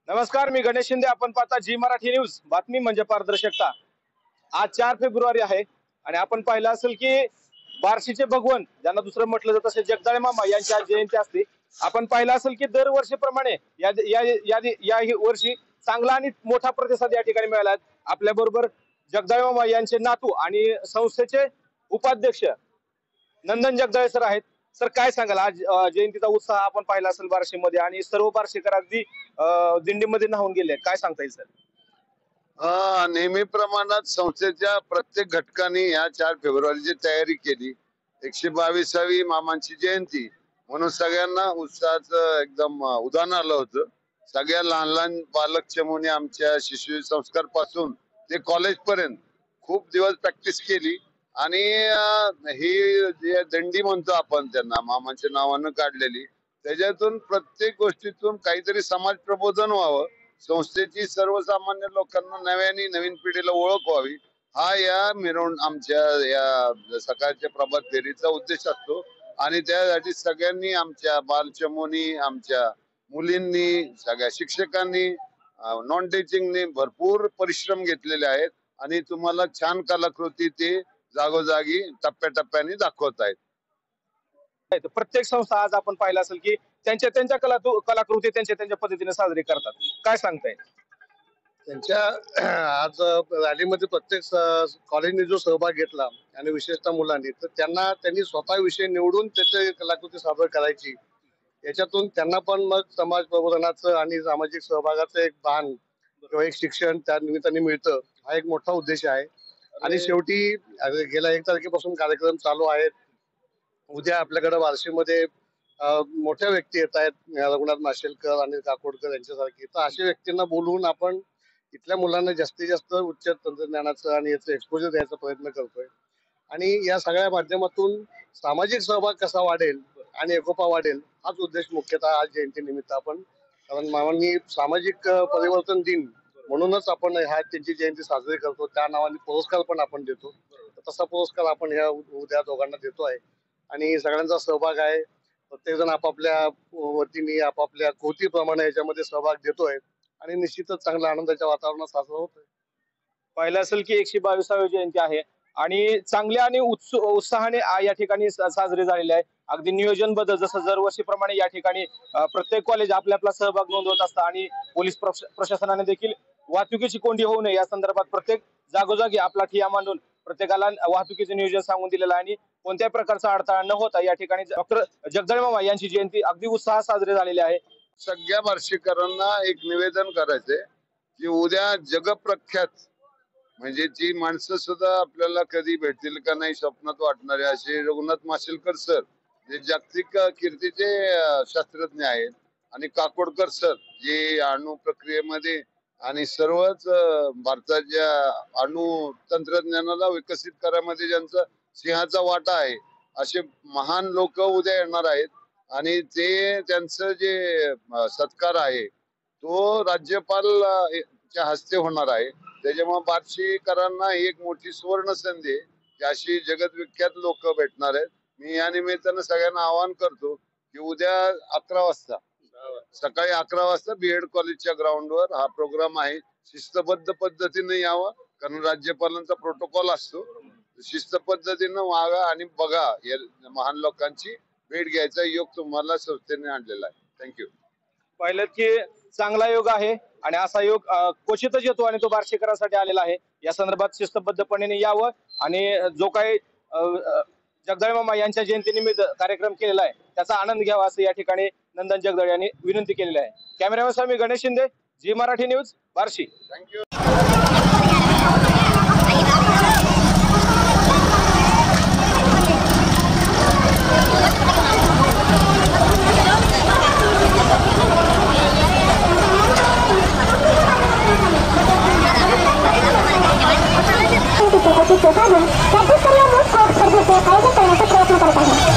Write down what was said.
नमस्कार, मी गणेश शिंदे. आपण पाहता जी मराठी न्यूज. बातमी म्हणजे पारदर्शकता. आज 4 फेब्रुवारी आहे आणि आपण पाहिलं असेल की बार्शीचे भगवन, ज्यांना दुसरं म्हटलं जातं असे जगदाळे मामा यांची आज जयंती असते. आपण पाहिलं असेल की दरवर्षीप्रमाणे या वर्षी चांगला आणि मोठा प्रतिसाद या ठिकाणी मिळाला आहे. आपल्या बरोबर जगदाळे मामा यांचे नातू आणि संस्थेचे उपाध्यक्ष नंदन जगदाळे सर आहेत. सर, काय सांगाल? आज जयंतीचा उत्साह आपण पाहिला असेल बार्शीमध्ये आणि सर्व बार्शीकर अगदी दिंडीमध्ये न्हावून गेले. काय सांगता येईल सर? नेहमी प्रमाणात संस्थेच्या प्रत्येक घटकाने या 4 फेब्रुवारीची तयारी केली. 122वी मामांची जयंती म्हणून सगळ्यांना उत्साहाचं एकदम उदाहरण आलं होतं. सगळ्या लहान लहान बालक चमूने आमच्या शिशु संस्कार पासून ते कॉलेज पर्यंत खूप दिवस प्रॅक्टिस केली आणि ही जे दंडी म्हणतो आपण त्यांना मामांच्या नावानं काढलेली, त्याच्यातून प्रत्येक गोष्टीतून काहीतरी समाज प्रबोधन व्हावं, संस्थेची सर्वसामान्य लोकांना नवीन पिढीला ओळख व्हावी, हा या आमच्या या सकाळच्या प्रभात फेरीचा उद्देश असतो. आणि त्यासाठी सगळ्यांनी, आमच्या बालचमूनी, आमच्या मुलींनी, सगळ्या शिक्षकांनी, नॉन टीचिंगनी भरपूर परिश्रम घेतलेले आहेत आणि तुम्हाला छान कलाकृती ते जागोजागी टप्प्याटप्प्याने दाखवत आहेत. प्रत्येक संस्था आज आपण पाहिलं असेल की त्यांच्या कलाकृती त्यांच्या पद्धतीने साजरी करतात. काय सांगताय? त्यांच्या आज रॅलीमध्ये प्रत्येक कॉलेजने जो सहभाग घेतला आणि विशेषतः मुलांनी, तर त्यांनी स्वतः विषय निवडून त्याचे कलाकृती सादर करायची. याच्यातून त्यांना पण मग समाज प्रबोधनाचं आणि सामाजिक सहभागाचं एक भान किंवा एक शिक्षण त्या निमित्ताने मिळतं. हा एक मोठा उद्देश आहे. आणि शेवटी गेल्या 1 तारखेपासून कार्यक्रम चालू आहेत. उद्या आपल्याकडे बार्शीमध्ये मोठ्या व्यक्ती येत आहेत, रघुनाथ माशेलकर, अनिल काकोडकर यांच्यासारखी. तर अशा व्यक्तींना बोलवून आपण इथल्या मुलांना जास्तीत जास्त उच्च तंत्रज्ञानाचं आणि याचं एक्सपोजर द्यायचा प्रयत्न करतोय. आणि या सगळ्या माध्यमातून सामाजिक सहभाग कसा वाढेल आणि एकोपा वाढेल, हाच उद्देश मुख्यतः आज जयंती निमित्त आपण, कारण मामांनी सामाजिक परिवर्तन दिन म्हणूनच आपण त्यांची जयंती साजरी करतो. त्या नावाने पुरस्कार पण आपण देतो. तसा पुरस्कार आपण ह्या उद्या दोघांना देतो आहे आणि सगळ्यांचा सहभाग आहे. प्रत्येक जण आपापल्या वतीने आपापल्या कृतीप्रमाणे याच्यामध्ये सहभाग देतोय आणि निश्चितच चांगल्या आनंदाच्या वातावरणात साजरा होतोय. पाहिलं असेल की 122वी जयंती आहे आणि चांगल्या आणि उत्साहाने या ठिकाणी साजरी झालेली आहे. अगदी नियोजनबद्ध, जसं दरवर्षीप्रमाणे या ठिकाणी प्रत्येक कॉलेज आपला सहभाग नोंदवत असतं आणि पोलीस प्रशासनाने देखील वाहतुकीची कोंडी होऊ नये या संदर्भात प्रत्येक जागोजागी आपला ठिया मांडून प्रत्येकाला वाहतुकीचे नियोजन सांगून दिलेलं आहे आणि कोणत्याही प्रकारचा अडथळा न होता या ठिकाणी डॉक्टर जगदाळे मामा यांची जयंती अगदी उत्साहात साजरी झालेली आहे. सगळ्या बार्शीकरांना एक निवेदन करायचंय की उद्या जगप्रख्यात, म्हणजे जी माणसं सुद्धा आपल्याला कधी भेटतील का नाही स्वप्नात वाटणारे असे रघुनाथ माशेलकर सर, जे जागतिक कीर्तीचे शास्त्रज्ञ आहेत, आणि काकोडकर सर, जे अणु प्रक्रियेमध्ये आणि सर्वच भारताच्या अणु तंत्रज्ञानाला विकसित करायमध्ये ज्यांचा सिंहाचा वाटा आहे, असे महान लोक उद्या येणार आहेत. आणि ते त्यांचं जे सत्कार आहे तो राज्यपाल च्या हस्ते होणार आहे. त्याच्यामुळे बार्शीकरांना एक मोठी सुवर्ण संधी आहे की अशी जगतविख्यात लोक भेटणार आहेत. मी या निमित्तानं सगळ्यांना आवाहन करतो की उद्या 11 वाजता, सकाळी 11 वाजता बीएड कॉलेजच्या ग्राउंडवर हा प्रोग्राम आहे. शिस्तबद्ध पद्धतीने यावं, कारण राज्यपालांचा प्रोटोकॉल असतो. शिस्त पद्धतीनं वागा आणि बघा, या महान लोकांची भेट घ्यायचा योग तुम्हाला संस्थेने आणलेला आहे. थँक्यू. पाहिलं की चांगला योग आहे आणि असा योग क्वचितच येतो आणि तो बार्शीकरांसाठी आलेला आहे. या संदर्भात शिस्तबद्धपणे यावं आणि जो काही जगदाळे मामा यांच्या जयंतीनिमित्त कार्यक्रम केलेला आहे त्याचा आनंद घ्यावा असं या ठिकाणी नंदन जगदाळे यांनी विनंती केलेली आहे. कॅमेरामॅन स्वामी गणेश शिंदे, जी मराठी न्यूज, बार्शी. थँक्यू. राज्यस्तरीय न्यूज स्पोर्ट्स स्पर्धेचे आयोजन करण्याचा प्रयत्न करत आहे.